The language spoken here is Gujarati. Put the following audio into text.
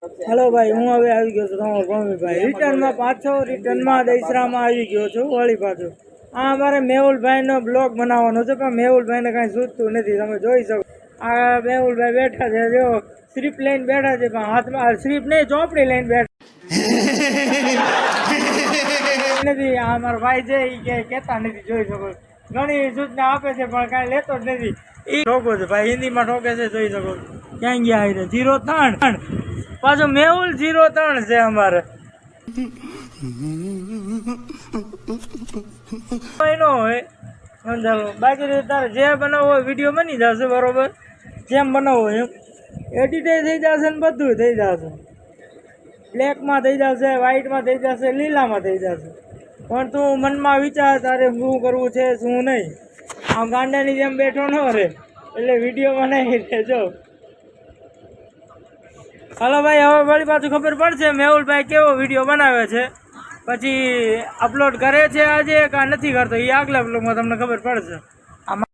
हेलो भाई हूँ हवे આવી ગયો છું તમારો ભૂમિભાઈ રિટર્નમાં પાછો રિટર્નમાં દહીસરામાં આવી ગયો છું વળી પાછો આ અમારે મેહુલભાઈનો બ્લોગ બનાવવાનો છે પણ મેહુલભાઈને કાંઈ સૂચતું નથી તમે જોઈ શકો આ મેહુલભાઈ બેઠા છે જો સ્લીપ લઈને બેઠા છે પણ હાથમાં સ્લીપ નહીં ચોપડી લઈને બેઠા નથી આ અમારા ભાઈ છે એ કે કહેતા નથી જોઈ શકો ઘણી સૂચના આપે છે પણ કાંઈ લેતો જ નથી એ ઠોકો છે ભાઈ હિન્દીમાં ઠોકે છે જોઈ શકો ક્યાં ગયા આવી 03 पाछो मेहुल 03 છે અમારે નો હોય સમજાવો બાકી તારે જે બનાવવો હોય વિડીયો બની જશે બરોબર જેમ બનાવવો હોય એમ એડિટ થઈ જશે ને બધું થઈ જશે બ્લેકમાં થઈ જશે વ્હાઈટમાં થઈ જશે લીલામાં થઈ જશે પણ તું મનમાં વિચાર તારે શું કરવું છે શું નહીં આમ ગાંડાની જેમ બેઠો ન રહે એટલે વિડીયો બનાવી દેજો હાલો ભાઈ હવે વળી પાછું ખબર પડશે મેહુલભાઈ કેવો વિડીયો બનાવે છે પછી અપલોડ કરે છે આજે કે નથી કરતો એ આગલા બ્લોગમાં તમને ખબર પડશે.